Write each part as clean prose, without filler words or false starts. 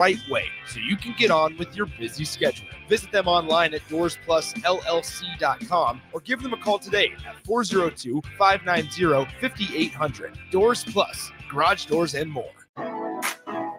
right way so you can get on with your busy schedule. Visit them online at DoorsPlusLLC.com or give them a call today at 402-590-5800. Doors Plus, garage doors and more.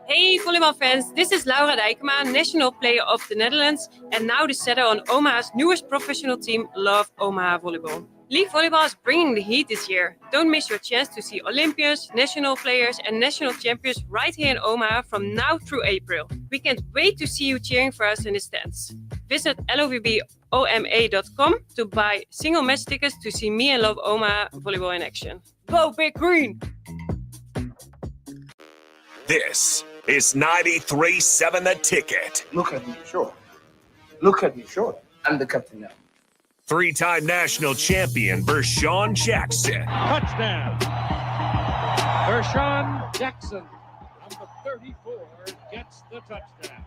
Hey volleybalfans, this is Laura Dijkema, national player of the Netherlands and now the setter on Omaha's newest professional team, Love Omaha Volleyball. League volleyball is bringing the heat this year. Don't miss your chance to see Olympians, national players and national champions right here in Omaha from now through April. We can't wait to see you cheering for us in the stands. Visit lovboma.com to buy single match tickets to see me and Love Omaha volleyball in action. Go Big Green! This is 93.7 The Ticket. Look at me, sure. Look at me, sure. I'm the captain now. Three-time national champion Vershawn Jackson. Touchdown. Vershawn Jackson, number 34, gets the touchdown.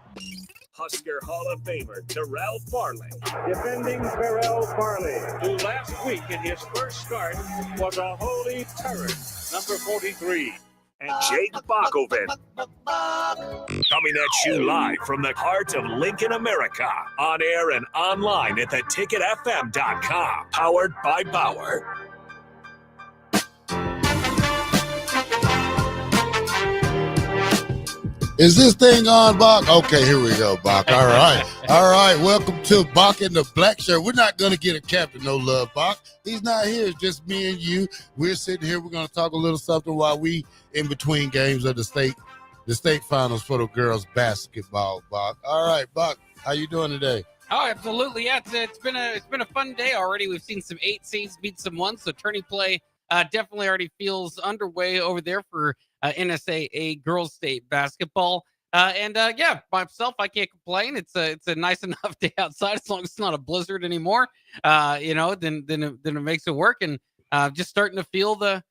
Husker Hall of Famer Terrell Farley. Defending Terrell Farley, who last week in his first start was a holy terror, number 43. And Jake Bakoven. Coming at you live from the heart of Lincoln, America. On air and online at theticketfm.com. Powered by Bauer. Is this thing on, Bock? Okay, here we go, Bock. All right. All right. Welcome to Bock and the Blackshirt. We're not going to get a captain, no love, Bock. He's not here. It's just me and you. We're sitting here. We're going to talk a little something while we in between games of the state finals for the girls basketball, Bock. All right, Bock, how you doing today? Oh, absolutely. Yeah, it's been a fun day already. We've seen some 8 seeds beat some 1, so tourney play definitely already feels underway over there for NSAA girls state basketball. Yeah, myself, I can't complain. It's a nice enough day outside as long as it's not a blizzard anymore. Then it makes it work, and just starting to feeling the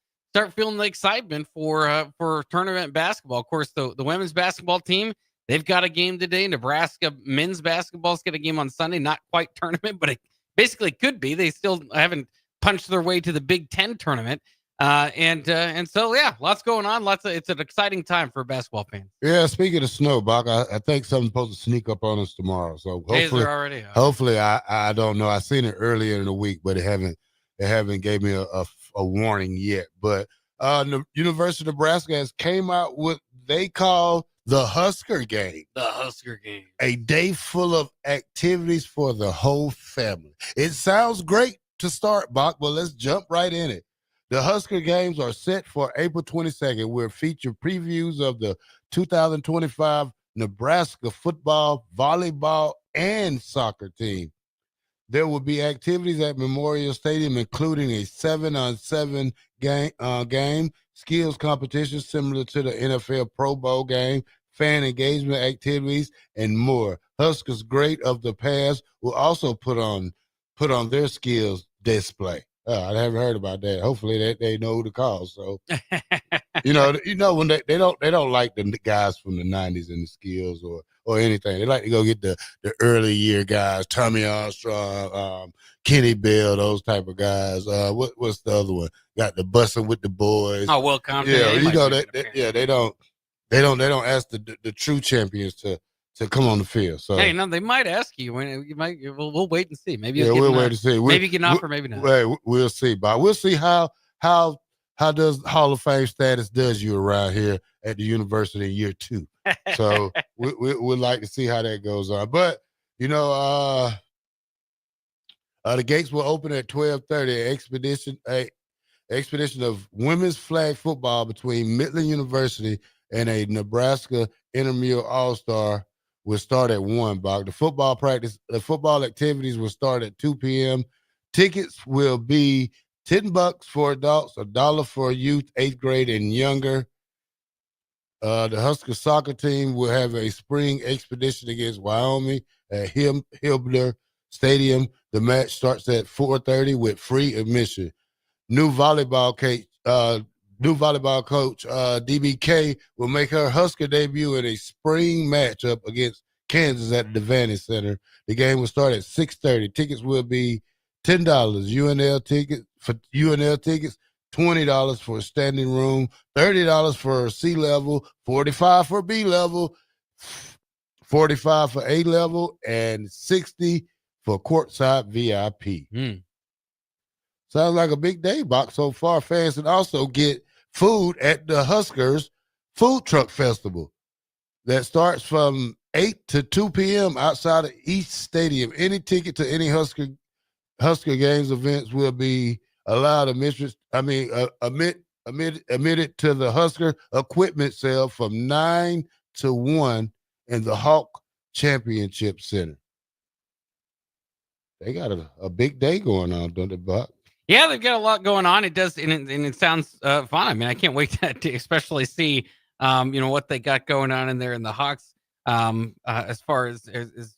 excitement for tournament basketball. Of course, the women's basketball team, they've got a game today. Nebraska men's basketball's got a game on Sunday. Not quite tournament, but it basically could be. They still haven't punched their way to the Big Ten tournament. So yeah, lots going on. It's an exciting time for basketball fans. Yeah, speaking of snow, Bock, I think something's supposed to sneak up on us tomorrow. So hopefully, I don't know. I seen it earlier in the week, but it haven't gave me a warning yet. But the University of Nebraska has came out with they call the Husker Game. The Husker Game. A day full of activities for the whole family. It sounds great to start, Bock, but let's jump right in it. The Husker Games are set for April 22nd. We'll feature previews of the 2025 Nebraska football, volleyball, and soccer team. There will be activities at Memorial Stadium, including a 7-on-7 game, skills competition similar to the NFL Pro Bowl game, fan engagement activities, and more. Huskers great of the past will also put on their skills display. I haven't heard about that. Hopefully they know who to call. So, when they don't like the guys from the 90s and the skills or anything. They like to go get the early year guys, Tommy Armstrong, Kenny Bell, those type of guys. What's the other one? Got the Bussin' with the Boys. Oh, Will Compton. Yeah, they don't ask the true champions to come on the field. So hey, no, they might ask you when you might. We'll wait and see. Maybe we'll wait and see. Maybe get an offer, maybe not. We'll see, but we'll see how does Hall of Fame status does you around here at the university in year 2. So we'd like to see how that goes on. But the gates will open at 12:30. Expedition of women's flag football between Midland University and a Nebraska intramural all-star will start at 1 o'clock. The football activities will start at 2 p.m. Tickets will be $10 for adults, $1 for youth, 8th grade and younger. The Husker soccer team will have a spring expedition against Wyoming at Hillbler Stadium. The match starts at 4:30 with free admission. New volleyball coach DBK will make her Husker debut in a spring matchup against Kansas at the Devaney Center. The game will start at 6:30. Tickets will be $10. UNL tickets, $20 for standing room, $30 for C level, $45 for B level, $45 for A level, and $60 for courtside VIP. Sounds like a big day, Box, so far. Fans can also get food at the Huskers Food Truck Festival that starts from 8 to 2 p.m. outside of East Stadium. Any ticket to any Husker Games events will be allowed admitted to the Husker equipment sale from 9 to 1 in the Hawk Championship Center. They got a big day going on, don't they, Buck? Yeah, they've got a lot going on. It does, and it sounds fun. I mean, I can't wait to especially see, what they got going on in there in the Hawks, as far as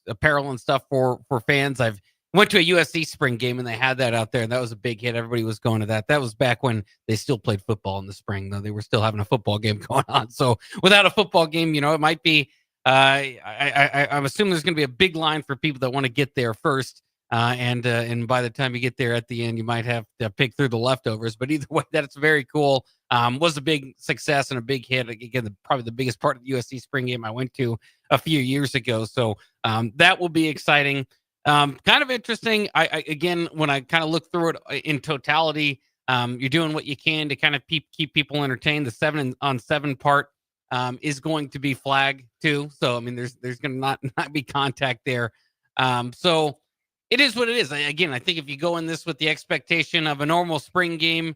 apparel and stuff for fans. I've went to a USC spring game and they had that out there, and that was a big hit. Everybody was going to that. That was back when they still played football in the spring, though. They were still having a football game going on. So without a football game, it might be. I'm assuming there's going to be a big line for people that want to get there first. And by the time you get there at the end, you might have to pick through the leftovers. But either way, that's very cool. Was a big success and a big hit. Again, probably the biggest part of the USC spring game I went to a few years ago. So that will be exciting. Kind of interesting. Again, when I kind of look through it in totality, you're doing what you can to kind of keep people entertained. The 7-on-7 part is going to be flag too. So I mean, there's going to not be contact there. So it is what it is. Again, I think if you go in this with the expectation of a normal spring game,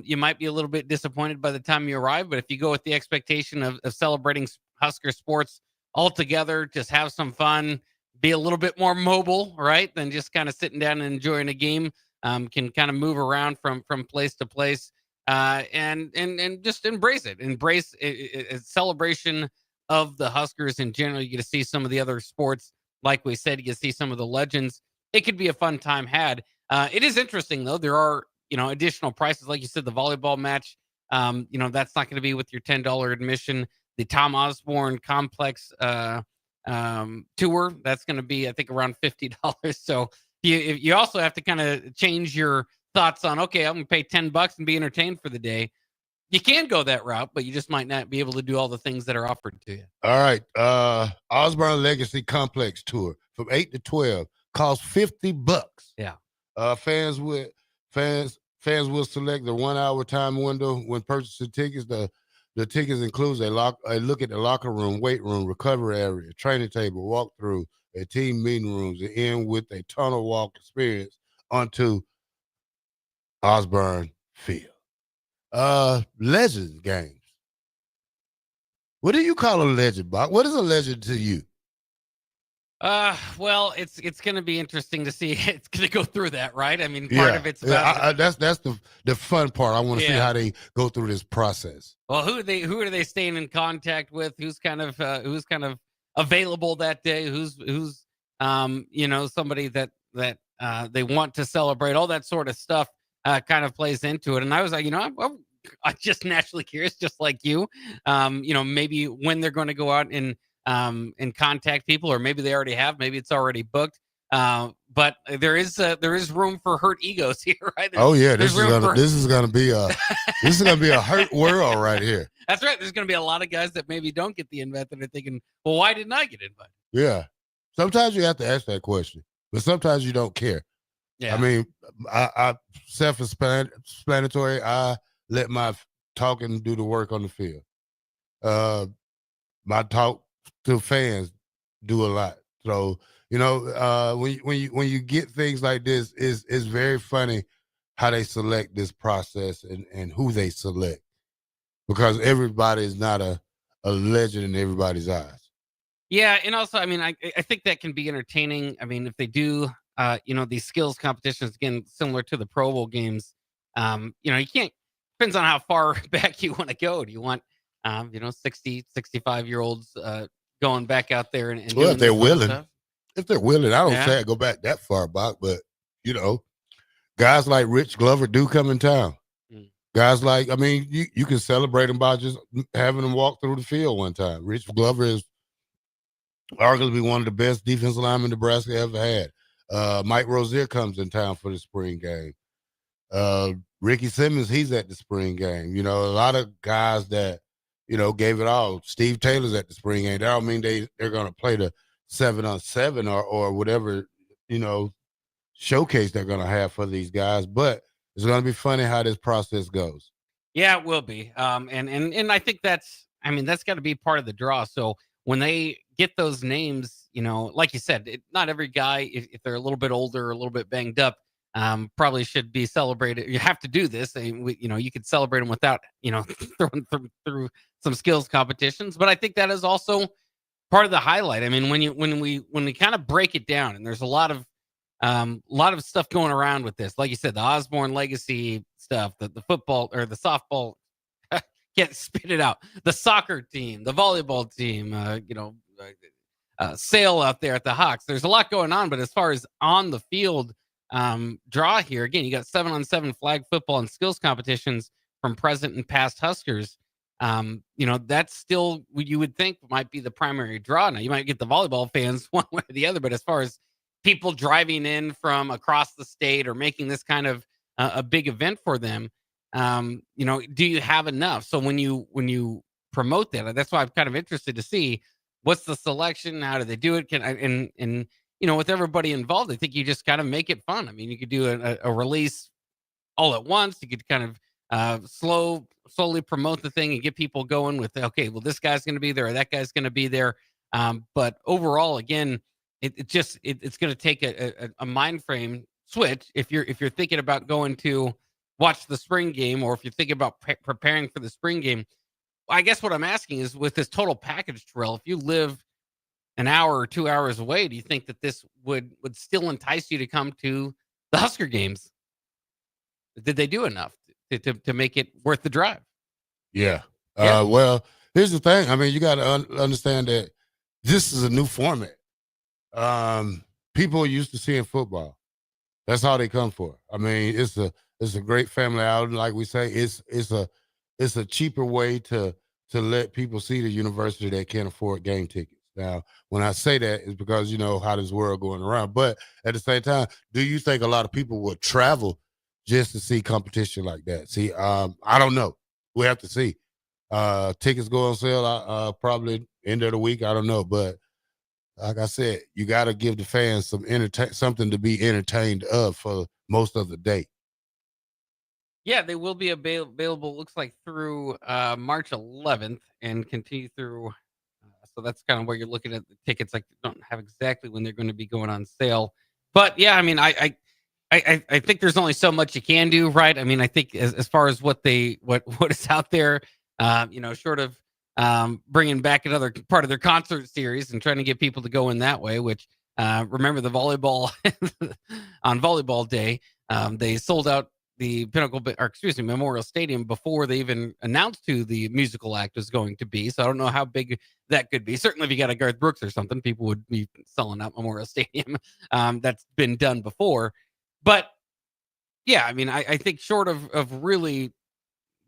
you might be a little bit disappointed by the time you arrive. But if you go with the expectation of celebrating Husker sports altogether, just have some fun, be a little bit more mobile, right, than just kind of sitting down and enjoying a game, can kind of move around from place to place, and just embrace it. Embrace a celebration of the Huskers in general. You get to see some of the other sports. Like we said, you get to see some of the legends. It could be a fun time had. It is interesting, though. There are, additional prices. Like you said, the volleyball match, that's not going to be with your $10 admission. The Tom Osborne Complex tour, that's going to be, I think, around $50. So you also have to kind of change your thoughts on, okay, I'm going to pay $10 and be entertained for the day. You can go that route, but you just might not be able to do all the things that are offered to you. All right. Osborne Legacy Complex tour from 8 to 12 costs $50. Yeah. Fans will select the 1 hour time window when purchasing tickets. The tickets includes a look at the locker room, weight room, recovery area, training table, walkthrough, a team meeting rooms, and end with a tunnel walk experience onto Osborne Field. Legends games. What do you call a legend, Bob? What is a legend to you? Well, it's going to be interesting to see. It's going to go through that, right? I mean, part of it's about that's the fun part. I want to see how they go through this process. Well, who are they staying in contact with? Who's kind of available that day? Who's somebody that they want to celebrate? All that sort of stuff kind of plays into it. And I was like, I'm just naturally curious, just like you. Maybe when they're going to go out and contact people, or maybe they already have, maybe it's already booked. But there is room for hurt egos here, right? This is gonna be a hurt world right here. That's right. There's gonna be a lot of guys that maybe don't get the invite that are thinking, well, why didn't I get invited? Yeah. Sometimes you have to ask that question, but sometimes you don't care. Yeah. I mean, I self-explanatory. I let my talking do the work on the field. My talk to fans do a lot. So, when you get things like this, it's very funny how they select this process and who they select, because everybody is not a legend in everybody's eyes. Yeah, and also, I mean, I think that can be entertaining. I mean, if they do, these skills competitions, again, similar to the Pro Bowl games, you can't, depends on how far back you want to go. Do you want, 60, 65-year-olds going back out there and well, if they're willing. Stuff? If they're willing, I don't say I go back that far back, but guys like Rich Glover do come in town. Guys like, you can celebrate them by just having them walk through the field one time. Rich Glover is arguably one of the best defensive linemen Nebraska ever had. Mike Rozier comes in town for the spring game. Ricky Simmons, he's at the spring game. A lot of guys that gave it all. Steve Taylor's at the spring game. That don't mean they're going to play the 7-on-7 or whatever, showcase they're going to have for these guys. But it's going to be funny how this process goes. Yeah, it will be. And I think that's got to be part of the draw. So when they get those names, like you said, not every guy, if they're a little bit older, a little bit banged up, probably should be celebrated. You have to do this. You could celebrate them without, throwing through some skills competitions. But I think that is also part of the highlight. I mean, when we kind of break it down, and there's a lot of stuff going around with this. Like you said, the Osborne legacy stuff, the football or the softball, can't spit it out. The soccer team, the volleyball team, Sale out there at the Hawks. There's a lot going on, but as far as on the field draw here, again, you got 7-on-7 flag football and skills competitions from present and past Huskers. That's still what you would think might be the primary draw. Now, you might get the volleyball fans one way or the other, but as far as people driving in from across the state or making this kind of a big event for them, do you have enough? So when you promote that, that's why I'm kind of interested to see what's the selection, how do they do it, with everybody involved. I think you just kind of make it fun. I mean, you could do a release all at once. You could kind of slowly promote the thing and get people going with, okay, well, this guy's going to be there or that guy's going to be there. But overall, again, it's going to take a mind frame switch if you're thinking about going to watch the spring game, or if you're thinking about preparing for the spring game. I guess what I'm asking is, with this total package, Terrell, if you live an hour or 2 hours away, do you think that this would still entice you to come to the Husker games? Did they do enough to make it worth the drive? Yeah. Well, here's the thing. I mean, you got to understand that this is a new format. People are used to seeing football. That's all they come for. I mean, it's a great family outing. Like we say, it's a cheaper way to let people see the university that can't afford game tickets. Now, when I say that, it's because how this world going around. But at the same time, do you think a lot of people would travel just to see competition like that? See, I don't know. We have to see. Tickets go on sale probably end of the week. I don't know, but like I said, you got to give the fans something to be entertained of for most of the day. Yeah, they will be available, looks like, through March 11th and continue through. So that's kind of where you're looking at the tickets. I don't have exactly when they're going to be going on sale. But yeah, I mean, I think there's only so much you can do, right? I mean, I think as far as what is out there, short of bringing back another part of their concert series and trying to get people to go in that way, which remember the volleyball on volleyball day, they sold out the Memorial Stadium before they even announced who the musical act was going to be. So I don't know how big that could be. Certainly if you got a Garth Brooks or something, people would be selling out Memorial Stadium. That's been done before. But yeah, I mean, I think short of really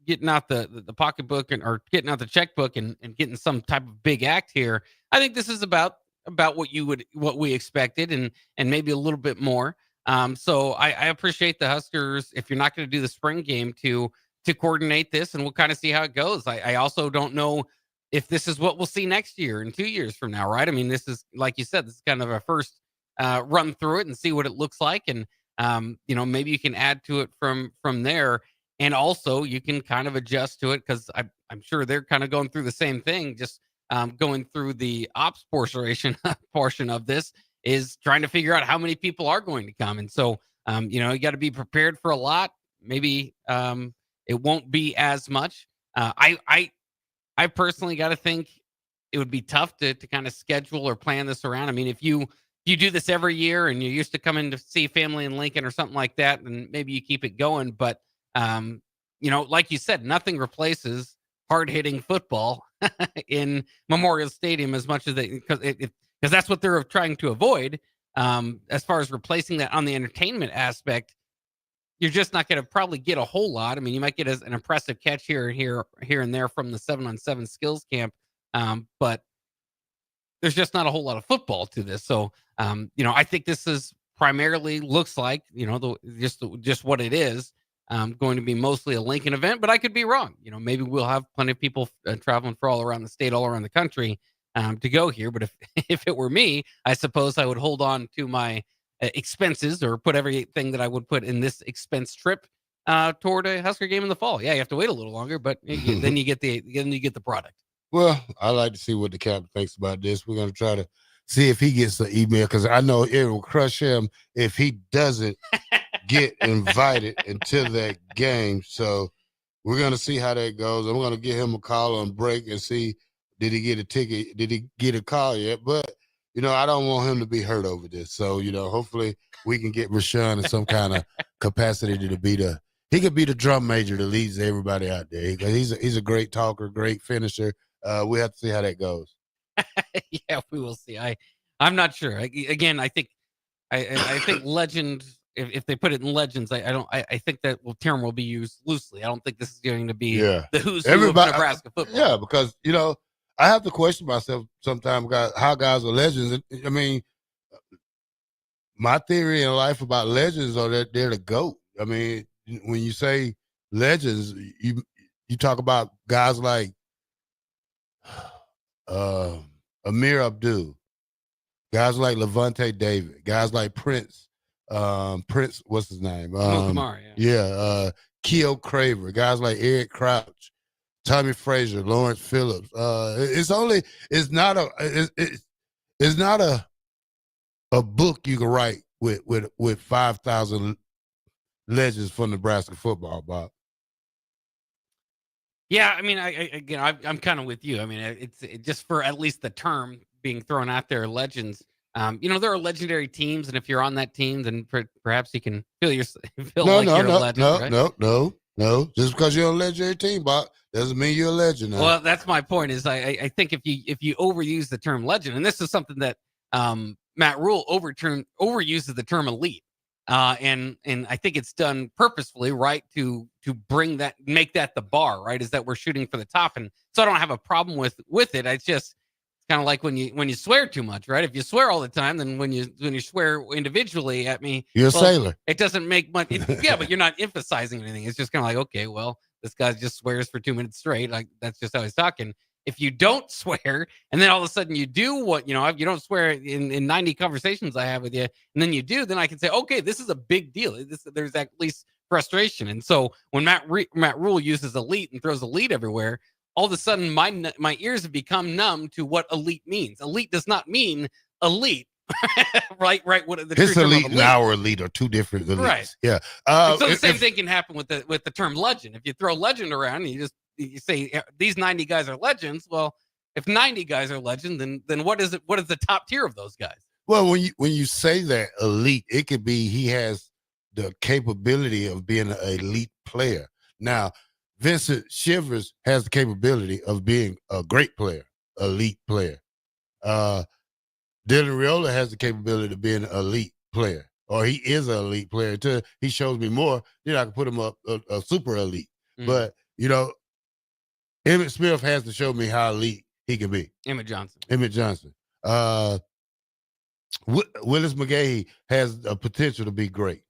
getting out the pocketbook or getting out the checkbook and getting some type of big act here, I think this is about what we expected and maybe a little bit more. So I appreciate the Huskers, if you're not going to do the spring game, to coordinate this, and we'll kind of see how it goes. I also don't know if this is what we'll see next year and 2 years from now, right? I mean, this is, like you said, this is kind of a first run through it and see what it looks like. And, maybe you can add to it from there. And also you can kind of adjust to it, because I'm sure they're kind of going through the same thing, just going through the ops portion of this, is trying to figure out how many people are going to come. And so, you got to be prepared for a lot. Maybe it won't be as much. I personally got to think it would be tough to kind of schedule or plan this around. I mean, if you do this every year and you're used to coming to see family in Lincoln or something like that, then maybe you keep it going. But, like you said, nothing replaces hard-hitting football in Memorial Stadium as much as because that's what they're trying to avoid. As far as replacing that on the entertainment aspect, you're just not going to probably get a whole lot. I mean, you might get an impressive catch here and there from the 7-on-7 skills camp, but there's just not a whole lot of football to this. So, I think this is primarily looks like, just what it is. going to be mostly a Lincoln event, but I could be wrong. Maybe we'll have plenty of people traveling for all around the state, all around the country to go here. But if it were me, I suppose I would hold on to my expenses or put everything that I would put in this expense trip toward a Husker game in the fall. Yeah, you have to wait a little longer, but then you get the product. Well, I like to see what the captain thinks about this. We're going to try to see if he gets the email, because I know it will crush him if he doesn't get invited into that game. So we're going to see how that goes. I'm going to give him a call on break and see, did he get a ticket? Did he get a call yet? But, I don't want him to be hurt over this. So, hopefully we can get Rashawn in some kind of capacity to he could be the drum major that leads everybody out there. He's a great talker, great finisher. We have to see how that goes. Yeah, we will see. I'm not sure. I think legend. If they put it in legends, I think that term will be used loosely. I don't think this is going to be the who's who of Nebraska football. Yeah, because I have to question myself sometimes, how guys are legends. I mean, my theory in life about legends are that they're the GOAT. I mean, when you say legends, you talk about guys like Amir Abdul, guys like Levante David, guys like Prince, what's his name? Kumar, Keo Craver, guys like Eric Crouch, Tommy Frazier, Lawrence Phillips. It's not a book you can write with 5,000 legends for Nebraska football, Bob. Yeah, I mean, I'm kind of with you. I mean, it's just for at least the term being thrown out there, legends. There are legendary teams, and if you're on that team, then perhaps you can feel you're a legend. No. Just because you're on a legendary team, Bob, doesn't mean you're a legend. Now. Well, that's my point. Is I think if you overuse the term legend, and this is something that Matt Rule overuses the term elite. And I think it's done purposefully, right, to make that the bar, right, is that we're shooting for the top. And so I don't have a problem with it. It's kind of like when you swear too much, right? If you swear all the time, then when you swear individually at me, you're a sailor. It doesn't make much. Yeah, but you're not emphasizing anything. It's just kind of like, okay, well, this guy just swears for 2 minutes straight. Like, that's just how he's talking. If you don't swear, and then all of a sudden you do what, you don't swear in 90 conversations I have with you, and then you do, then I can say, okay, this is a big deal. There's at least frustration. And so when Matt Rule uses elite and throws elite everywhere, all of a sudden my ears have become numb to what elite means. Elite does not mean elite. right. What his elite and our elite are two different elites. Right. Yeah. So the same thing can happen with the term legend. If you throw legend around and you say these 90 guys are legends. Well, if 90 guys are legends, then what is it? What is the top tier of those guys? Well, when you say that elite, it could be he has the capability of being an elite player. Now, Vincent Shivers has the capability of being a great player, elite player. Dylan Riola has the capability of being an elite player, or he is an elite player until he shows me more. Then I can put him up a super elite. But Emmett Smith has to show me how elite he can be. Emmett Johnson. Willis McGahee has a potential to be great.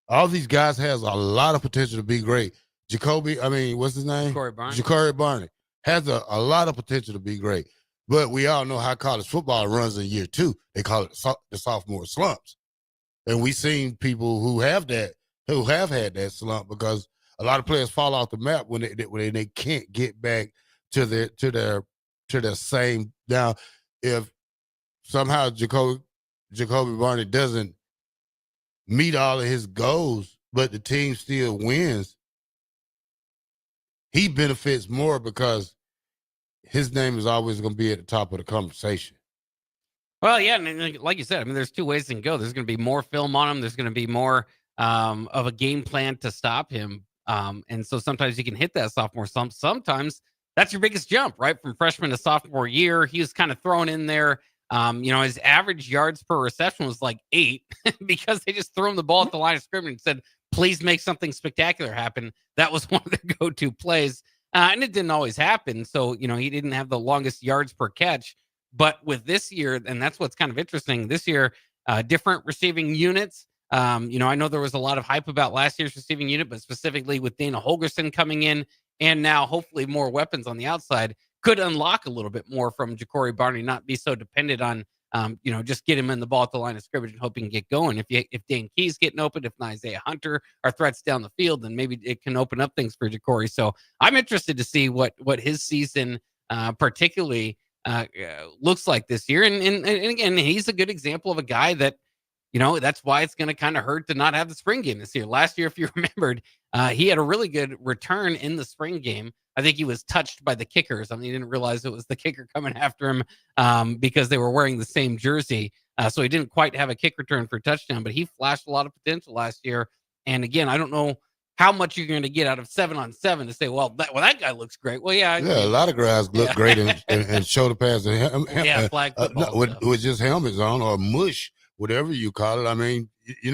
All these guys has a lot of potential to be great. What's his name? Ja'Cory Barney has a lot of potential to be great. But we all know how college football runs in year 2. They call it the sophomore slumps. And we've seen people who have had that slump, because a lot of players fall off the map when they can't get back to their same. Now, if somehow Jacoby Barney doesn't meet all of his goals, but the team still wins, he benefits more because his name is always going to be at the top of the conversation. Well, yeah, and like you said, there's two ways it can go. There's going to be more film on him. There's going to be more of a game plan to stop him. And so sometimes you can hit that sophomore slump. Sometimes that's your biggest jump, right? From freshman to sophomore year, he was kind of thrown in there. His average yards per reception was like 8 because they just threw him the ball at the line of scrimmage and said, please make something spectacular happen. That was one of their go-to plays. And it didn't always happen. So, he didn't have the longest yards per catch. But with this year, and that's what's kind of interesting, this year, different receiving units, I know there was a lot of hype about last year's receiving unit, but specifically with Dana Holgerson coming in and now hopefully more weapons on the outside could unlock a little bit more from Ja'Cory Barney, not be so dependent on, just get him in the ball at the line of scrimmage and hope he can get going. If Dane Key's getting open, if Isaiah Hunter are threats down the field, then maybe it can open up things for Ja'Cory. So I'm interested to see what his season particularly looks like this year. And again, he's a good example of a guy that, that's why it's going to kind of hurt to not have the spring game this year. Last year, if you remembered, he had a really good return in the spring game. I think he was touched by the kickers. I mean, he didn't realize it was the kicker coming after him because they were wearing the same jersey. So he didn't quite have a kick return for a touchdown, but he flashed a lot of potential last year. And again, I don't know how much you're going to get out of 7-on-7 to say, well, that guy looks great. Well, yeah. A lot of guys look great and shoulder pads. Flag football. With just helmets on or mush, whatever you call it. I mean, you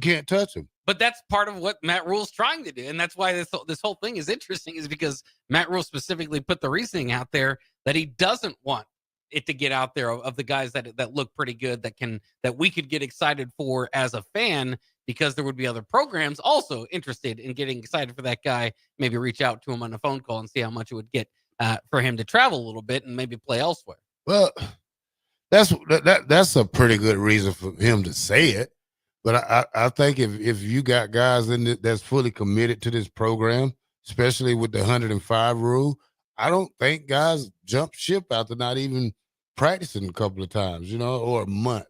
can't touch them. But that's part of what Matt Rule's trying to do. And that's why this whole thing is interesting, is because Matt Rule specifically put the reasoning out there that he doesn't want it to get out there of the guys that look pretty good, that we could get excited for as a fan, because there would be other programs also interested in getting excited for that guy, maybe reach out to him on a phone call and see how much it would get for him to travel a little bit and maybe play elsewhere. Well, that's a pretty good reason for him to say it. But I think if you got guys in that's fully committed to this program, especially with the 105 rule, I don't think guys jump ship after not even practicing a couple of times, or a month.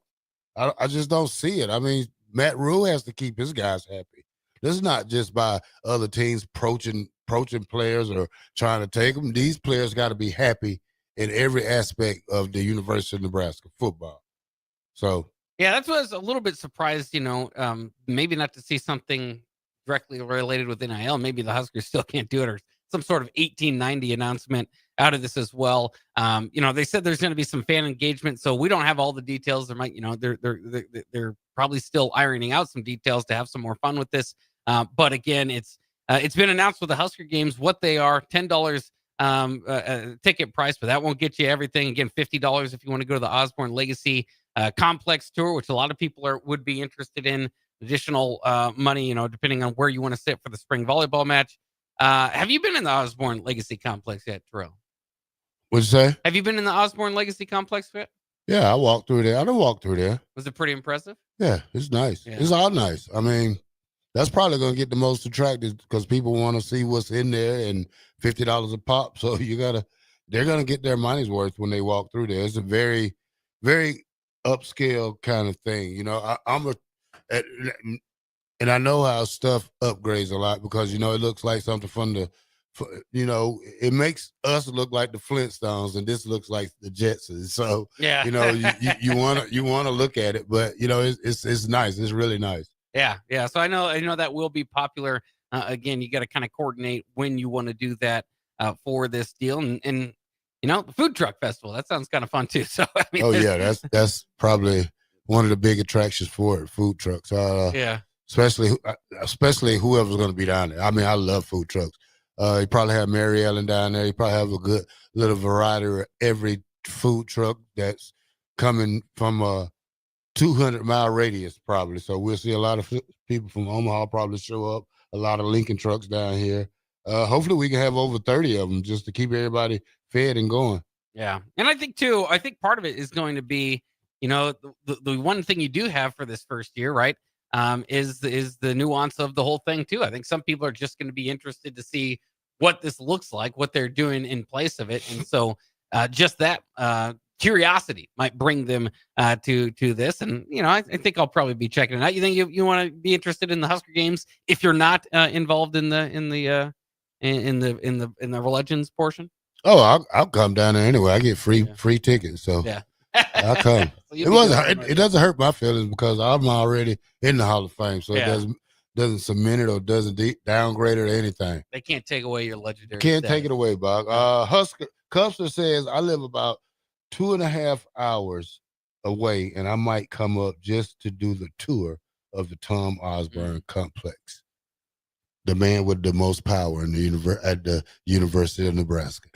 I just don't see it. I mean, Matt Rule has to keep his guys happy. This is not just by other teams poaching players or trying to take them. These players got to be happy in every aspect of the University of Nebraska football. So. Yeah, that's what I was a little bit surprised, maybe not to see something directly related with NIL. Maybe the Huskers still can't do it, or some sort of 1890 announcement out of this as well. They said there's going to be some fan engagement, so we don't have all the details. There might, they're probably still ironing out some details to have some more fun with this. But again, it's been announced with the Husker games what they are: $10 ticket price, but that won't get you everything. Again, $50 if you want to go to the Osborne Legacy Complex Tour, which a lot of people would be interested in. Additional money, depending on where you want to sit for the spring volleyball match. Have you been in the Osborne Legacy Complex yet, Terrell? What'd you say? Have you been in the Osborne Legacy Complex yet? Yeah, I walked through there. I done walked through there. Was it pretty impressive? Yeah, it's nice. Yeah. It's all nice. I mean, that's probably going to get the most attractive because people want to see what's in there, and $50 a pop. So they're going to get their money's worth when they walk through there. It's a very, very upscale kind of thing. And I know how stuff upgrades a lot because, it looks like something from it makes us look like the Flintstones, and this looks like the Jetsons. So, yeah, you want to look at it, but it's nice. It's really nice. Yeah. So I know that will be popular. Again, you got to kind of coordinate when you want to do that for this deal, and the food truck festival. That sounds kind of fun too. So I mean, that's probably one of the big attractions for it. Food trucks. Yeah. Especially whoever's going to be down there. I mean, I love food trucks. You probably have Mary Ellen down there. You probably have a good little variety of every food truck that's coming from a 200-mile radius probably. So we'll see a lot of people from Omaha probably show up, a lot of Lincoln trucks down here. Hopefully we can have over 30 of them just to keep everybody fed and going. Yeah. And I think part of it is going to be, the one thing you do have for this first year, right? Is the nuance of the whole thing too. I think some people are just going to be interested to see what this looks like, what they're doing in place of it. And so just that curiosity might bring them to this. And, I think I'll probably be checking it out. You think you want to be interested in the Husker games if you're not involved in the Legends portion? Oh, I'll come down there anyway. I get free tickets. So yeah. I'll come. So it doesn't hurt my feelings because I'm already in the Hall of Fame, so it doesn't cement it or doesn't downgrade it or anything. They can't take away your legendary. Can't take it away, Bob. Cubster says I live about 2.5 hours away, and I might come up just to do the tour of the Tom Osborne Complex. The man with the most power in at the University of Nebraska.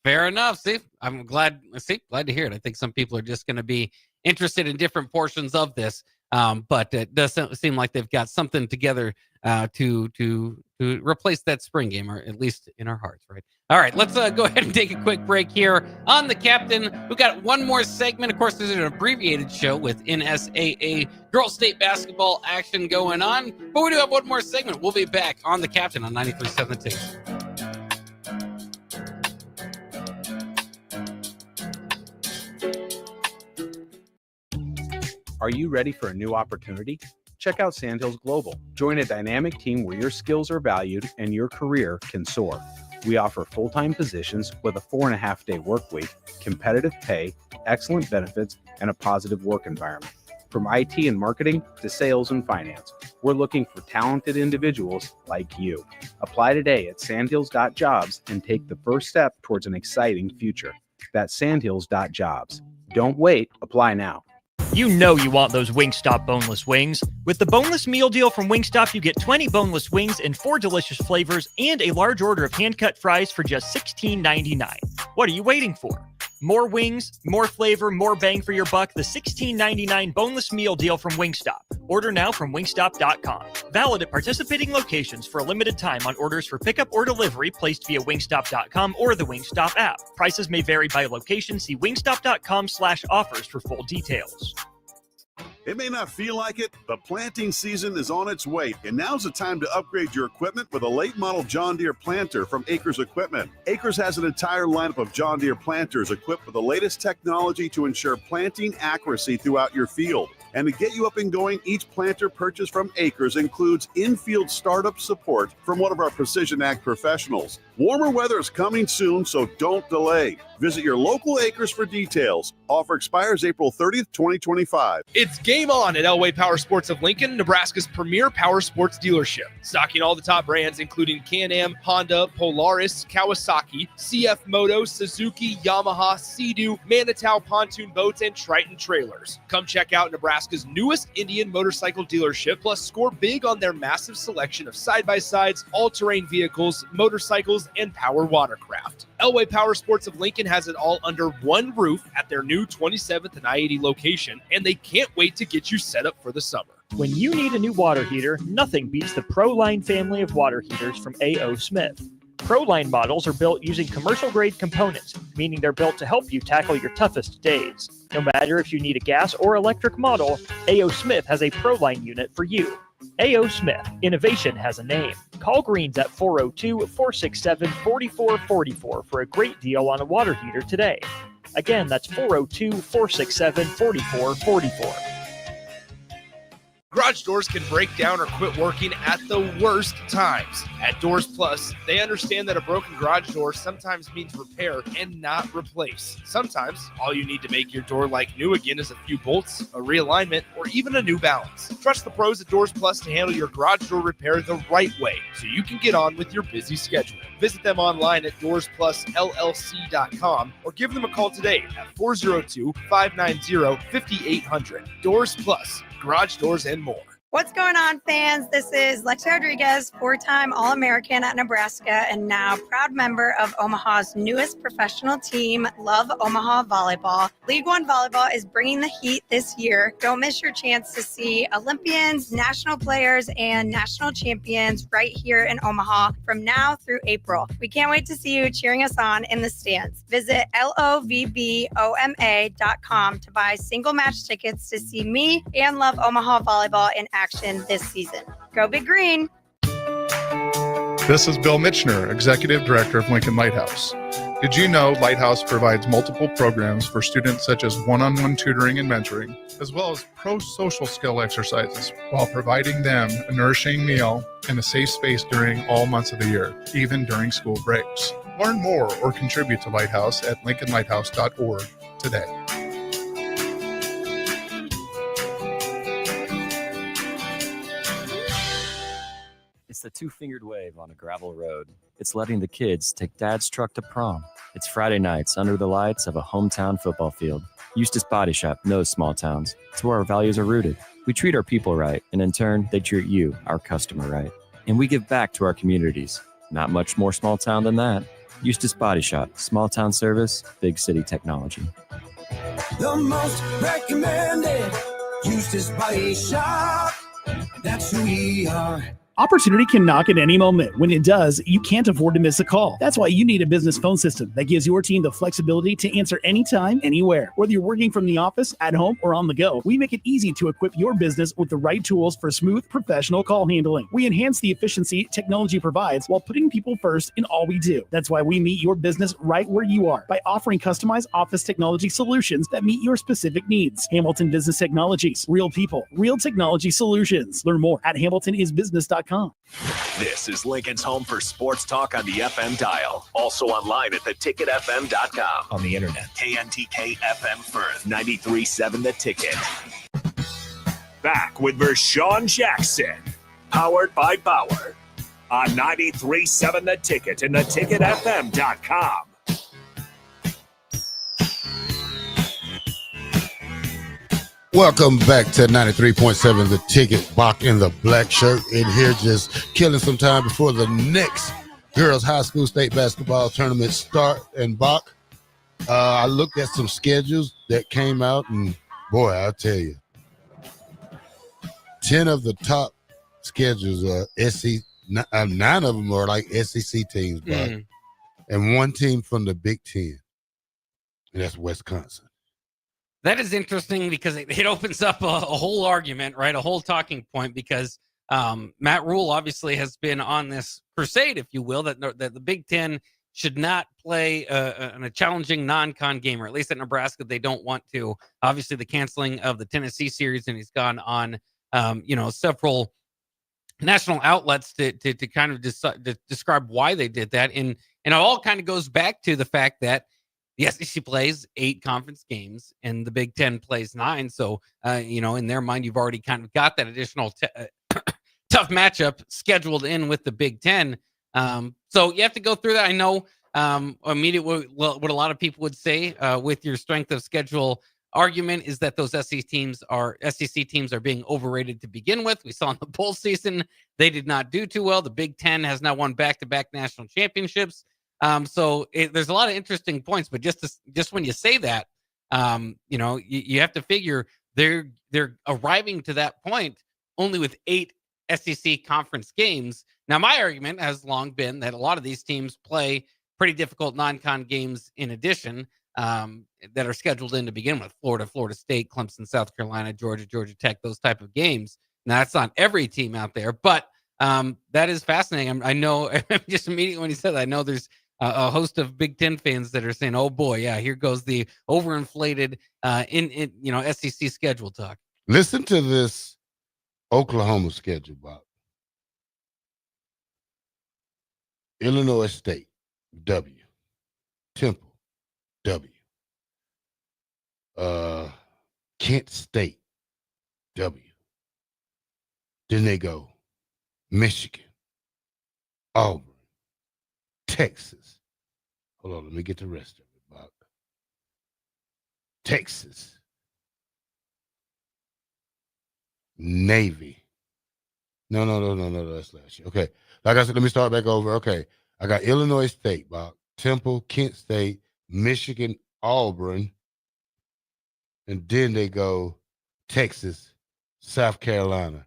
Fair enough. See, I'm glad to hear it. I think some people are just going to be interested in different portions of this. But it does seem like they've got something together to replace that spring game, or at least in our hearts, right? All right, let's go ahead and take a quick break here on The Captain. We've got one more segment. Of course, there's an abbreviated show with NSAA girls state basketball action going on, but we do have one more segment. We'll be back on The Captain on 93.7 Ticket. Are you ready for a new opportunity? Check out Sandhills Global. Join a dynamic team where your skills are valued and your career can soar. We offer full-time positions with a 4.5-day work week, competitive pay, excellent benefits, and a positive work environment. From IT and marketing to sales and finance, we're looking for talented individuals like you. Apply today at sandhills.jobs and take the first step towards an exciting future. That's sandhills.jobs. Don't wait. Apply now. You know you want those Wingstop boneless wings. With the boneless meal deal from Wingstop, you get 20 boneless wings in 4 delicious flavors and a large order of hand-cut fries for just $16.99. What are you waiting for? More wings, more flavor, more bang for your buck. The $16.99 boneless meal deal from Wingstop. Order now from wingstop.com. Valid at participating locations for a limited time on orders for pickup or delivery placed via wingstop.com or the Wingstop app. Prices may vary by location. See wingstop.com/offers for full details. It may not feel like it, but planting season is on its way, and now's the time to upgrade your equipment with a late model John Deere planter from Acres Equipment. Acres has an entire lineup of John Deere planters equipped with the latest technology to ensure planting accuracy throughout your field. And to get you up and going, each planter purchase from Acres includes in-field startup support from one of our Precision Ag professionals. Warmer weather is coming soon, so don't delay. Visit your local Acres for details. Offer expires April 30th, 2025. It's game on at Elway Power Sports of Lincoln, Nebraska's premier power sports dealership. Stocking all the top brands, including Can-Am, Honda, Polaris, Kawasaki, CF Moto, Suzuki, Yamaha, Sea-Doo, Manitow pontoon boats, and Triton trailers. Come check out Nebraska's newest Indian motorcycle dealership, plus score big on their massive selection of side-by-sides, all-terrain vehicles, motorcycles, and power watercraft. Elway Power Sports of Lincoln has it all under one roof at their new 27th and I-80 location, and they can't wait to get you set up for the summer. When you need a new water heater, nothing beats the ProLine family of water heaters from A.O. Smith. ProLine models are built using commercial-grade components, meaning they're built to help you tackle your toughest days. No matter if you need a gas or electric model, A.O. Smith has a ProLine unit for you. A.O. Smith, innovation has a name. Call Greens at 402-467-4444 for a great deal on a water heater today. Again, that's 402-467-4444. Garage doors can break down or quit working at the worst times. At Doors Plus, they understand that a broken garage door sometimes means repair and not replace. Sometimes, all you need to make your door like new again is a few bolts, a realignment, or even a new balance. Trust the pros at Doors Plus to handle your garage door repair the right way so you can get on with your busy schedule. Visit them online at DoorsPlusLLC.com or give them a call today at 402-590-5800. Doors Plus. Garage doors and more. What's going on, fans? This is Lexi Rodriguez, 4-time All-American at Nebraska and now proud member of Omaha's newest professional team, Love Omaha Volleyball. League One Volleyball is bringing the heat this year. Don't miss your chance to see Olympians, national players, and national champions right here in Omaha from now through April. We can't wait to see you cheering us on in the stands. Visit lovboma.com to buy single match tickets to see me and Love Omaha Volleyball in action this season. Go Big Green! This is Bill Mitchner, Executive Director of Lincoln Lighthouse. Did you know Lighthouse provides multiple programs for students such as one-on-one tutoring and mentoring, as well as pro-social skill exercises, while providing them a nourishing meal and a safe space during all months of the year, even during school breaks. Learn more or contribute to Lighthouse at lincolnlighthouse.org today. It's the two-fingered wave on a gravel road. It's letting the kids take dad's truck to prom. It's Friday nights under the lights of a hometown football field. Eustace Body Shop knows small towns. It's where our values are rooted. We treat our people right, and in turn, they treat you, our customer, right. And we give back to our communities. Not much more small town than that. Eustace Body Shop. Small town service, big city technology. The most recommended Eustace Body Shop. That's who we are. Opportunity can knock at any moment. When it does, you can't afford to miss a call. That's why you need a business phone system that gives your team the flexibility to answer anytime, anywhere. Whether you're working from the office, at home, or on the go, we make it easy to equip your business with the right tools for smooth, professional call handling. We enhance the efficiency technology provides while putting people first in all we do. That's why we meet your business right where you are by offering customized office technology solutions that meet your specific needs. Hamilton Business Technologies. Real people, real technology solutions. Learn more at hamiltonisbusiness.com. This is Lincoln's home for sports talk on the FM dial. Also online at theticketfm.com. On the internet. KNTK FM Firth, 93.7 The Ticket. Back with Vershawn Jackson. Powered by Bauer. On 93.7 The Ticket and theticketfm.com. Welcome back to 93.7 The Ticket. Bock in the black shirt in here, just killing some time before the next girls high school state basketball tournament start. And Bock, I looked at some schedules that came out, and boy, I'll tell you, 10 of the top schedules are SEC. 9 of them are like SEC teams, Bock, and 1 team from the Big Ten, and that's Wisconsin. That is interesting because it opens up a whole argument, right? A whole talking point because Matt Rule obviously has been on this crusade, if you will, that the Big Ten should not play a challenging non-con game, or at least at Nebraska, they don't want to. Obviously, the canceling of the Tennessee series, and he's gone on, several national outlets to kind of describe why they did that. And it all kind of goes back to the fact that the SEC plays 8 conference games and the Big Ten plays 9. So, in their mind, you've already kind of got that additional tough matchup scheduled in with the Big Ten. So you have to go through that. I know immediately what a lot of people would say with your strength of schedule argument is that those SEC teams are being overrated to begin with. We saw in the bowl season, they did not do too well. The Big Ten has now won back-to-back national championships. So there's a lot of interesting points, but just when you say that, you have to figure they're arriving to that point only with 8 SEC conference games. Now, my argument has long been that a lot of these teams play pretty difficult non-con games in addition that are scheduled in to begin with. Florida State, Clemson, South Carolina, Georgia Tech, those type of games. Now, that's not every team out there, but that is fascinating. I know just immediately when you said that, I know there's a host of Big Ten fans that are saying, "Oh boy, yeah, here goes the overinflated SEC schedule talk." Listen to this Oklahoma schedule, Bob. Illinois State, W. Temple, W. Kent State, W. Then they go Michigan, Auburn, Texas. Hold on, let me get the rest of it, Bob. Texas, Navy. No, that's last year. Okay, like I said, let me start back over. Okay, I got Illinois State, Bob, Temple, Kent State, Michigan, Auburn, and then they go Texas, South Carolina,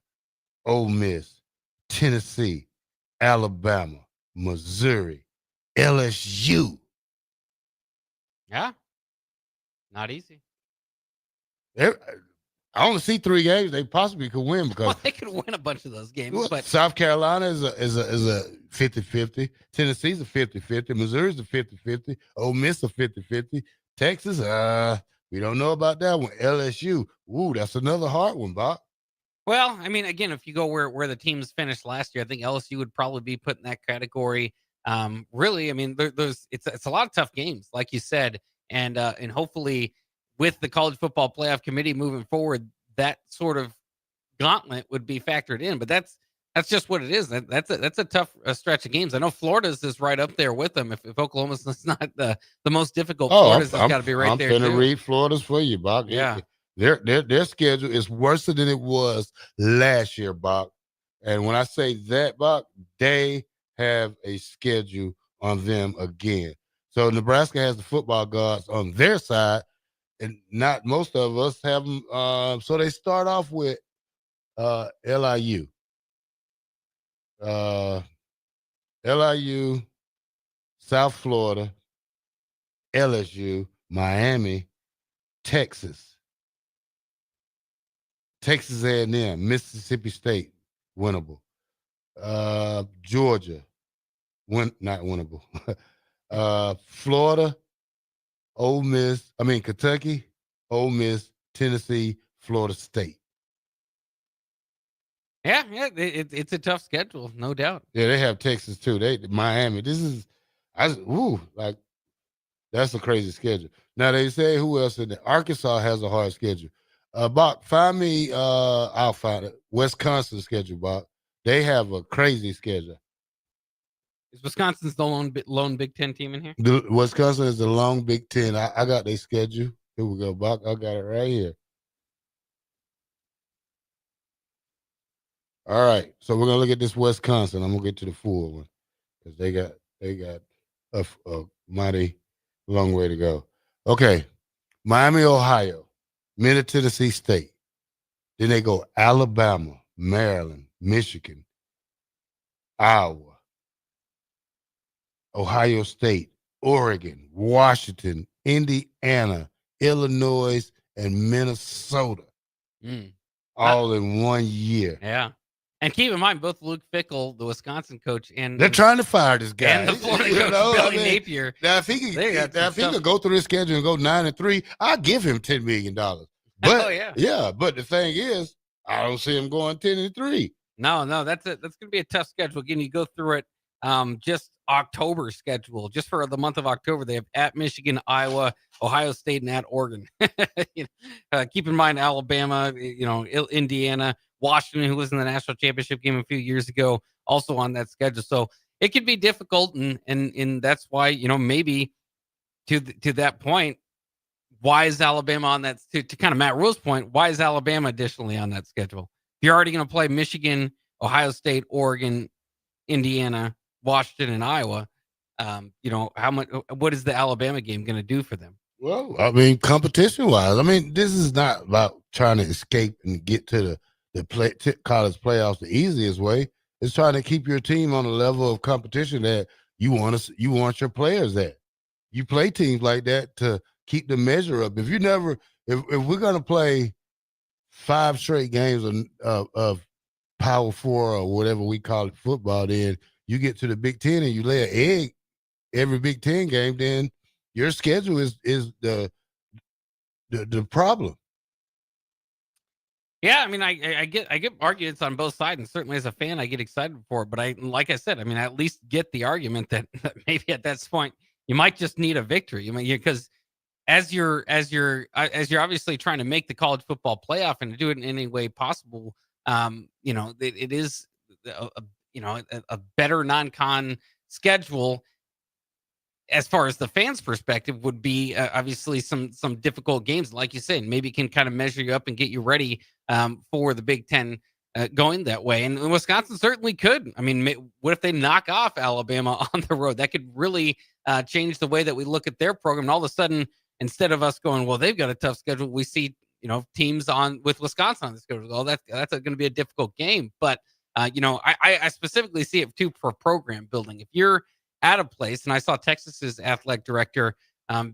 Ole Miss, Tennessee, Alabama, Missouri, LSU. Yeah, not easy. I only see 3 games they possibly could win because they could win a bunch of those games. But South Carolina is a 50-50. Tennessee's a 50-50. Missouri's a 50-50. Ole Miss a 50-50. Texas, we don't know about that one. LSU, that's another hard one, Bob. Well, I mean, again, if you go where the teams finished last year, I think LSU would probably be put in that category. Really, I mean, it's a lot of tough games, like you said, and hopefully with the college football playoff committee moving forward, that sort of gauntlet would be factored in. But that's just what it is. That's a tough stretch of games. I know Florida's is right up there with them. If Oklahoma's not the most difficult, Florida's has got to be right there. I'm going to read Florida's for you, Bob. Yeah. Their schedule is worse than it was last year, Bob. And when I say that, Bob, they have a schedule on them again. So Nebraska has the football gods on their side, and not most of us have them. So they start off with LIU. LIU, South Florida, LSU, Miami, Texas A&M, Mississippi State, winnable. Georgia, not winnable. Florida, Kentucky, Ole Miss, Tennessee, Florida State. Yeah, it's a tough schedule, no doubt. Yeah, they have Texas too. Miami. That's a crazy schedule. Now they say who else in there? Arkansas has a hard schedule. Bach, find me. I'll find it. Wisconsin schedule, Bach. They have a crazy schedule. Is Wisconsin's the lone Big Ten team in here? Wisconsin is the long Big Ten. I got their schedule. Here we go, Bach. I got it right here. All right, so we're gonna look at this Wisconsin. I'm gonna get to the full one because they got a mighty long way to go. Okay, Miami, Ohio, Middle Tennessee State. Then they go Alabama, Maryland, Michigan, Iowa, Ohio State, Oregon, Washington, Indiana, Illinois, and Minnesota. All in 1 year. Yeah. And keep in mind, both Luke Fickell, the Wisconsin coach, and they're trying to fire this guy. And the Florida coach, Billy Napier. Now, if he could go through this schedule and go 9-3, I'll give him $10 million. But but the thing is, I don't see him going 10-3. No, that's going to be a tough schedule. Again, you go through it. Just October schedule, just for the month of October, they have at Michigan, Iowa, Ohio State, and at Oregon. Keep in mind Alabama, Indiana, Washington, who was in the national championship game a few years ago, also on that schedule. So it could be difficult, and that's why maybe to that point, why is Alabama on that? To kind of Matt Rule's point, why is Alabama additionally on that schedule? If you're already going to play Michigan, Ohio State, Oregon, Indiana, Washington, and Iowa, how much? What is the Alabama game going to do for them? Well, competition-wise, this is not about trying to escape and get to the college playoffs the easiest way. It's trying to keep your team on a level of competition that you want your players at. You play teams like that to keep the measure up. If we're going to play 5 straight games of Power 4 or whatever we call it, football, then you get to the Big Ten and you lay an egg every Big Ten game, then your schedule is the problem. Yeah, I get arguments on both sides, and certainly as a fan, I get excited for it. But like I said, I at least get the argument that maybe at that point you might just need a victory. Because as you're obviously trying to make the college football playoff and to do it in any way possible, it is a better non-con schedule as far as the fans' perspective would be obviously some difficult games, like you said, maybe can kind of measure you up and get you ready for the Big Ten going that way. And Wisconsin certainly could. What if they knock off Alabama on the road? That could really change the way that we look at their program. And all of a sudden, instead of us going, well, they've got a tough schedule, we see teams with Wisconsin on the schedule. Oh, that's going to be a difficult game. But I specifically see it too for program building. If you're at a place, and I saw Texas's athletic director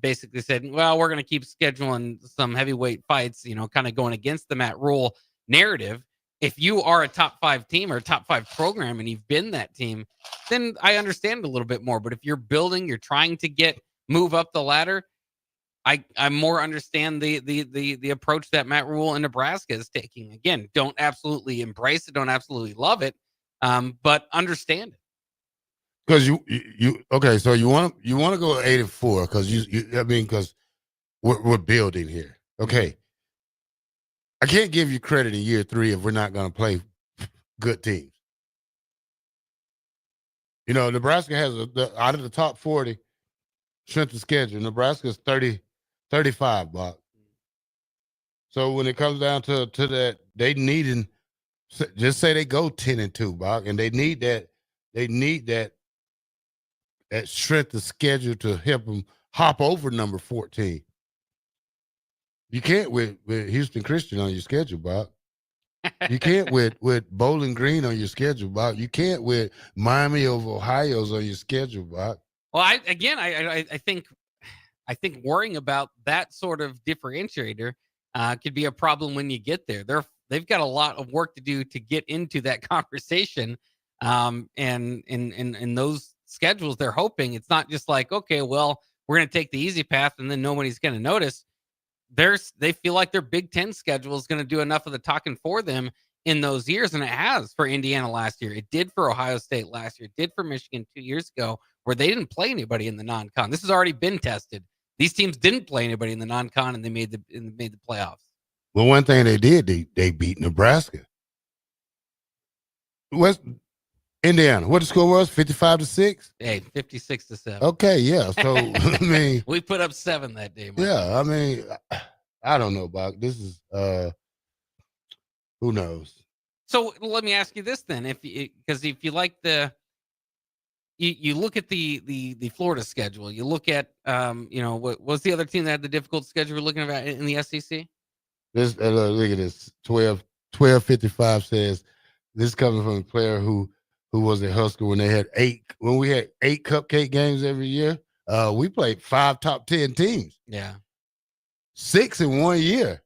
basically said, well, we're going to keep scheduling some heavyweight fights, kind of going against the Matt Rule narrative. If you are a top 5 team or a top 5 program and you've been that team, then I understand a little bit more. But if you're building, you're trying to move up the ladder, I more understand the approach that Matt Rule in Nebraska is taking. Again, don't absolutely embrace it, don't absolutely love it, but understand it. Because so you want to go 8-4 because we're building here. Okay, I can't give you credit in year 3 if we're not going to play good teams. Nebraska has out of the top 40 strength of schedule, Nebraska's 35, Bob. So when it comes down to that, they needing, just say they go 10-2, Bob, and they need that that strength of schedule to help them hop over number 14. You can't with Houston Christian on your schedule, Bob. You can't with Bowling Green on your schedule, Bob. You can't with Miami of Ohio's on your schedule, Bob. Well, I think worrying about that sort of differentiator could be a problem when you get there. They've got a lot of work to do to get into that conversation. And in those schedules, they're hoping it's not just like, okay, well, we're going to take the easy path and then nobody's going to notice. They feel like their Big Ten schedule is going to do enough of the talking for them in those years, and it has for Indiana last year. It did for Ohio State last year. It did for Michigan 2 years ago, where they didn't play anybody in the non-con. This has already been tested. These teams didn't play anybody in the non-con, and they made the playoffs. Well, one thing they did, they beat Nebraska. West Indiana, what the score was? 55-6? Hey, 56-7. Okay, yeah. So I mean, we put up 7 that day. Mike. Yeah, I mean, I don't know, Bach. This is who knows. So let me ask you this then: because if you like you look at the Florida schedule, you look at what was the other team that had the difficult schedule we're looking at in the SEC? This look at this 1255 says this coming from a player who was a Husker when we had 8 cupcake games every year. We played 5 top 10 teams. Yeah. 6 in 1 year.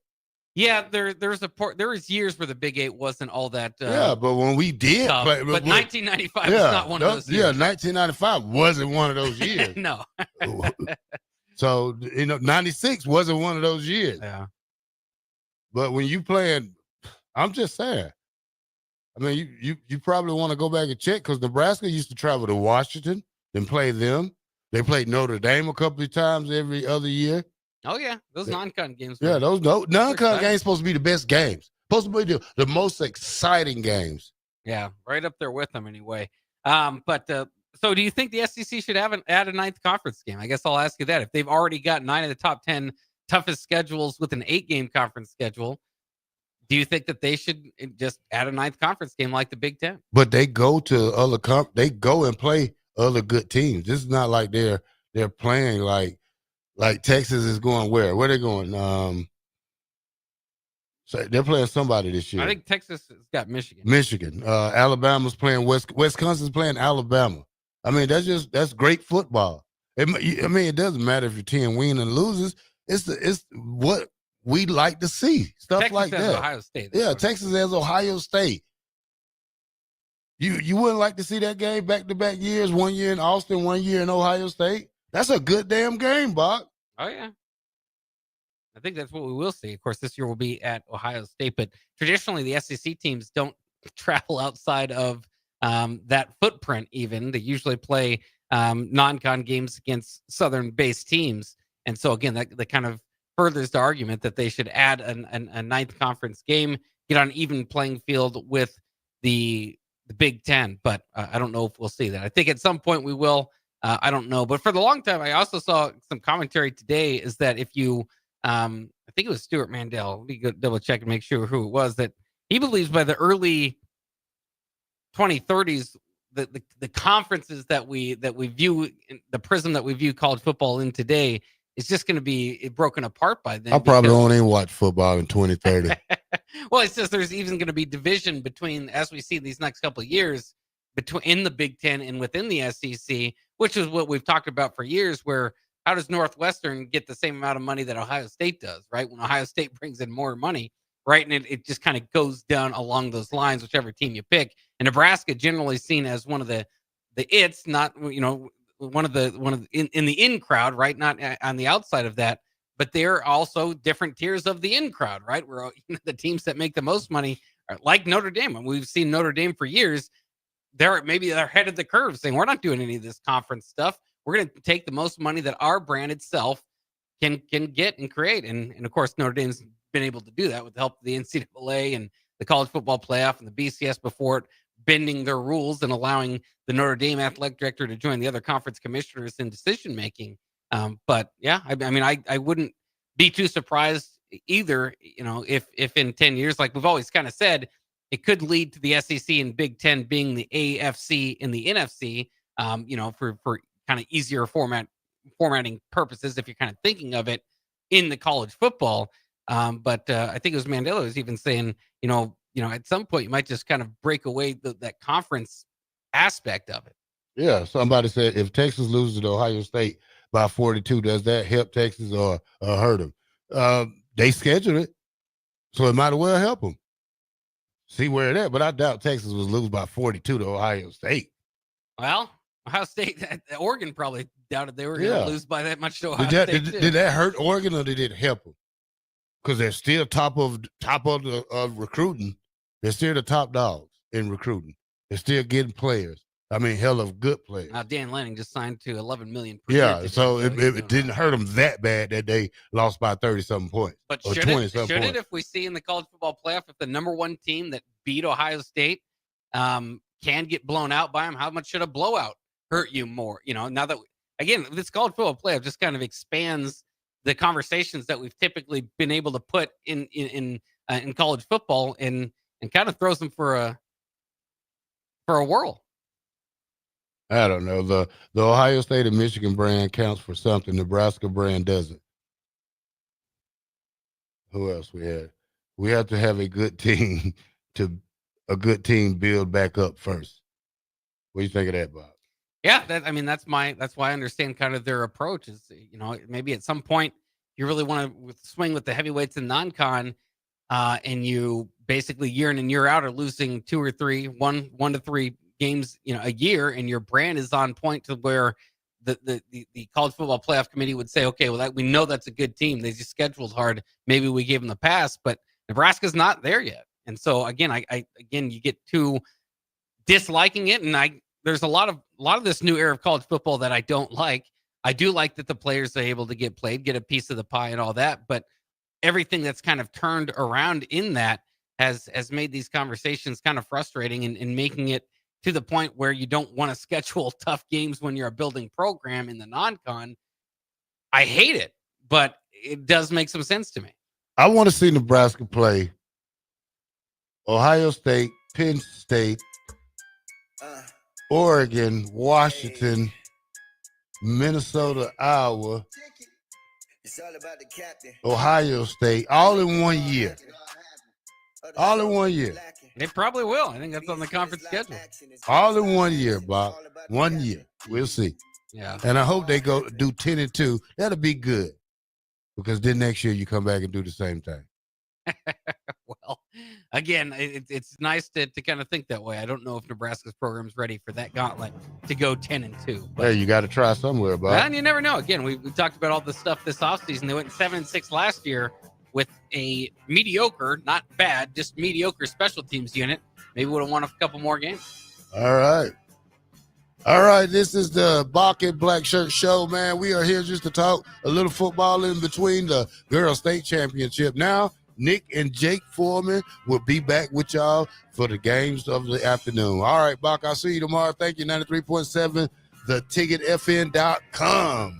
Yeah, there was years where the Big 8 wasn't all that. Yeah, but when we did, tough, but 1995 was not one of those years. Yeah, 1995 wasn't one of those years. No. So 96 wasn't one of those years. Yeah. But when you playing, I'm just saying. I mean, you probably want to go back and check because Nebraska used to travel to Washington and play them. They played Notre Dame a couple of times every other year. Oh, yeah. Those non-con games. Yeah, those non-con games supposed to be the best games. Supposed to be the most exciting games. Yeah, right up there with them anyway. So do you think the SEC should add a 9th conference game? I guess I'll ask you that. If they've already got 9 of the top 10 toughest schedules with an 8-game conference schedule, do you think that they should just add a 9th conference game like the Big Ten? But they go to other they go and play other good teams. This is not like they're playing like Texas is going where? Where they going? So they're playing somebody this year. I think Texas has got Michigan. Alabama's playing Wisconsin's playing Alabama. I mean, that's great football. It doesn't matter if your team wins and loses. It's what we like to see. Stuff Texas like that. Ohio State. Yeah, Texas has Ohio State. You wouldn't like to see that game back-to-back years, 1 year in Austin, 1 year in Ohio State? That's a good damn game, Bob. Oh, yeah. I think that's what we will see. Of course, this year will be at Ohio State, but traditionally the SEC teams don't travel outside of that footprint even. They usually play non-con games against Southern-based teams. And so, again, that kind of furthers the argument that they should add a 9th conference game, get on an even playing field with the Big Ten. But I don't know if we'll see that. I think at some point we will. I don't know. But for the long time, I also saw some commentary today is that if you, I think it was Stuart Mandel, let me go double check and make sure who it was, that he believes by the early 2030s, the conferences that we view, the prism that we view college football in today is just going to be broken apart by then. I probably won't even watch football in 2030. Well, it's just there's even going to be division between, as we see these next couple of years, in the Big Ten and within the SEC, which is what we've talked about for years, where how does Northwestern get the same amount of money that Ohio State does, right? When Ohio State brings in more money, right? And it just kind of goes down along those lines, whichever team you pick. And Nebraska generally seen as one of the it's not, one of the in the in crowd, right? Not on the outside of that, but they're also different tiers of the in crowd, right? Where the teams that make the most money are like Notre Dame. And we've seen Notre Dame for years. They're ahead of the curve saying, we're not doing any of this conference stuff. We're going to take the most money that our brand itself can get and create. And of course, Notre Dame's been able to do that with the help of the NCAA and the college football playoff and the BCS before it, bending their rules and allowing the Notre Dame athletic director to join the other conference commissioners in decision making. But yeah, I wouldn't be too surprised either. If in 10 years, like we've always kind of said, it could lead to the SEC and Big Ten being the AFC and the NFC. For kind of easier formatting purposes if you're kind of thinking of it in the college football. But I think it was Mandela was even saying, at some point you might just kind of break away that conference aspect of it. Yeah, somebody said if Texas loses to Ohio State by 42, does that help Texas or hurt them? They scheduled it, so it might as well help them. See where it at, but I doubt Texas was lose by 42 to Ohio State. Well, Ohio State, Oregon probably doubted they were going to lose by that much to Ohio State. Did that hurt Oregon or did it help them? Because they're still top of the recruiting. They're still the top dogs in recruiting. They're still getting players. I mean, hell of good players. Now, Dan Lanning just signed to $11 million per year. year. So it didn't hurt them that bad that they lost by 30-something points. But or should 20-something points. it, if we see in the college football playoff, if the number one team that beat Ohio State can get blown out by them, how much should a blowout hurt you more? Now that, again, this college football playoff just kind of expands the conversations that we've typically been able to put in college football and kind of throws them for a whirl. I don't know. The Ohio State and Michigan brand counts for something. Nebraska brand doesn't. Who else we had? We have to have a good team build back up first. What do you think of that, Bob? Yeah, that's why I understand kind of their approach is, maybe at some point you really want to swing with the heavyweights and non-con, and you basically year in and year out are losing 2 or 3, 1 to 3 games, a year, and your brand is on point to where the college football playoff committee would say, okay, well, we know that's a good team. They just scheduled hard. Maybe we gave them the pass, but Nebraska's not there yet. And so again, you get to disliking it, and there's a lot of this new era of college football that I don't like. I do like that the players are able to get a piece of the pie and all that, but everything that's kind of turned around in that has made these conversations kind of frustrating and making it to the point where you don't want to schedule tough games when you're a building program in the non-con. I hate it, but it does make some sense to me. I want to see Nebraska play Ohio State, Penn State, Oregon, Washington, Minnesota, Iowa, Ohio State, all in 1 year. All in 1 year. They probably will. I think that's on the conference schedule. All in 1 year, Bob. 1 year. We'll see. Yeah. And I hope they go do 10-2. That'll be good. Because then next year you come back and do the same thing. Well, again, it's nice to kind of think that way. I don't know if Nebraska's program is ready for that gauntlet to go 10-2. Hey, you got to try somewhere, Bob. And you never know. Again, we talked about all this stuff this offseason. They went 7-6 last year with a mediocre, not bad, just mediocre special teams unit. Maybe would have won a couple more games. All right. This is the Bock and Blackshirt show, man. We are here just to talk a little football in between the Girls State Championship. Now, Nick and Jake Foreman will be back with y'all for the games of the afternoon. All right, Bock, I'll see you tomorrow. Thank you, 93.7, theticketfn.com.